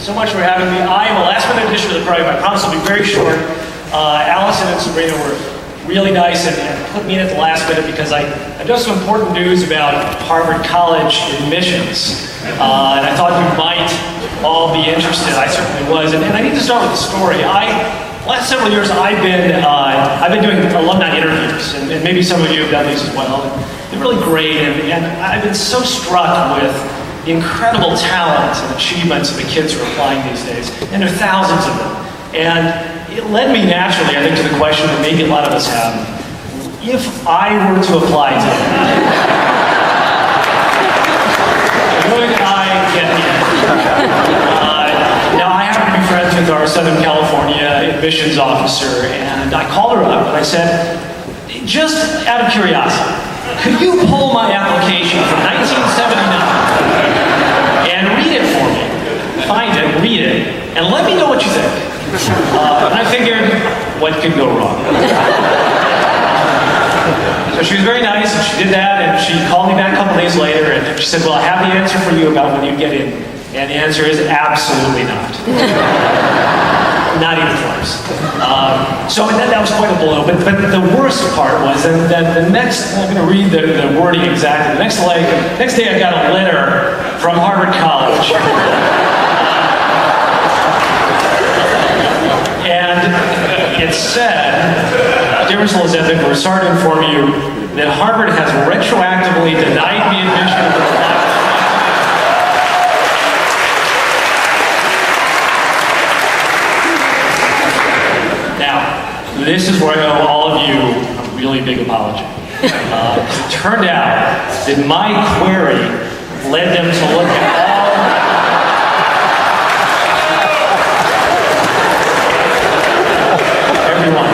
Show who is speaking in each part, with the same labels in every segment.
Speaker 1: so much for having me. I am a last-minute addition to the program. I promise it'll be very short. Allison and Sabrina were really nice and put me in at the last minute because I done some important news about Harvard College admissions. And I thought you might all be interested. I certainly was. And I need to start with a story. Last several years, I've been doing alumni interviews, and maybe some of you have done these as well. They're really great, and I've been so struck with the incredible talent and achievements of the kids who are applying these days, and there are thousands of them. And it led me naturally, I think, to the question that maybe a lot of us have: if I were to apply today, would I get in? Now, I happen to be friends with our Southern California admissions officer, and I called her up and I said, just out of curiosity, could you pull my application from 1979 and read it for me? Find it, read it, and let me know what you think. And I figured, what could go wrong? So she was very nice, and she did that, and she called me back a couple days later, and she said, well, I have the answer for you about when you get in. And the answer is absolutely not. Not even close. So that was quite a blow. But the worst part was that the next, I'm going to read the wording exactly. The next day I got a letter from Harvard College. And it said, dear Mr. LaZebnik, we're sorry to inform you that Harvard has retroactively denied me admission to the class. This is where I owe all of you a really big apology. It turned out that my query led them to look at everyone.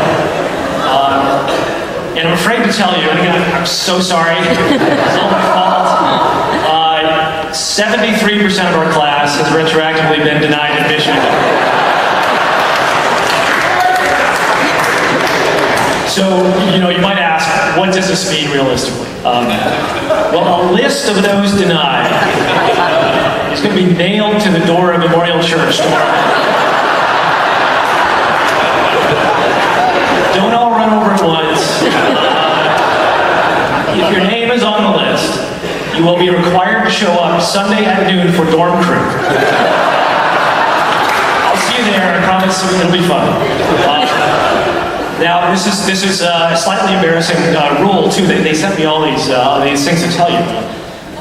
Speaker 1: And I'm afraid to tell you, and again, I'm so sorry, it's all my fault. 73% of our class has retroactively been denied admission. So, you might ask, what does this mean realistically? Well, a list of those denied is going to be nailed to the door of Memorial Church tomorrow. Don't all run over at once. If your name is on the list, you will be required to show up Sunday at noon for dorm crew. I'll see you there. I promise it'll be fun. Now, this is a slightly embarrassing rule, too. They sent me all these things to tell you.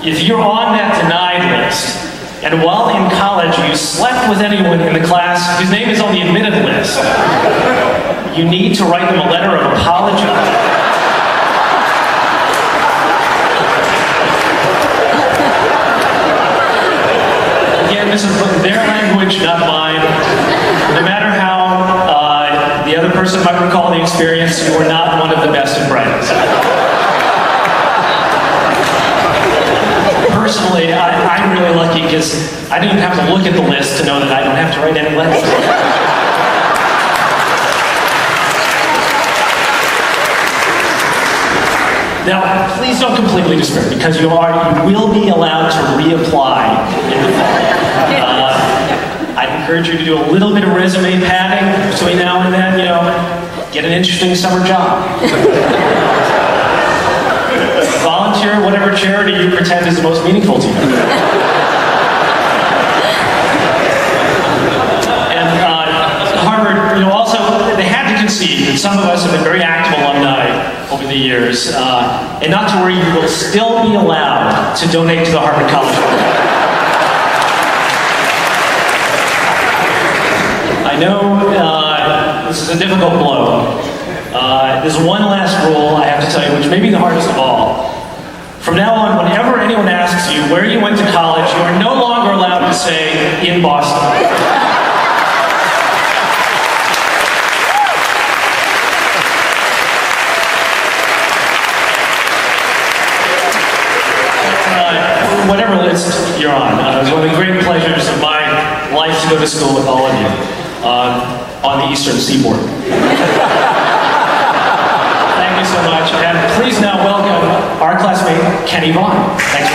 Speaker 1: If you're on that denied list, and while in college you slept with anyone in the class whose name is on the admitted list, you need to write them a letter of apology. Again, this is their language, not mine. No matter how the other person might recall the experience, you were not one of the best of friends. Personally, I'm really lucky because I didn't even have to look at the list to know that I don't have to write any letters. Now, please don't completely despair, because you will be allowed to reapply in the fall. I'd encourage you to do a little bit of resume padding between now and then, get an interesting summer job. Volunteer whatever charity you pretend is the most meaningful to you. And Harvard, also, they had to concede that some of us have been very active alumni over the years, and not to worry, you will still be allowed to donate to the Harvard College Fund. I know this is a difficult blow. There's one last rule I have to tell you, which may be the hardest of all. From now on, whenever anyone asks you where you went to college, you are no longer allowed to say, in Boston. Whatever list you're on. It was one of the great pleasures of my life to go to school with all of you. On the Eastern Seaboard. Thank you so much, and please now welcome our classmate, Kenny Vaughn. Thanks.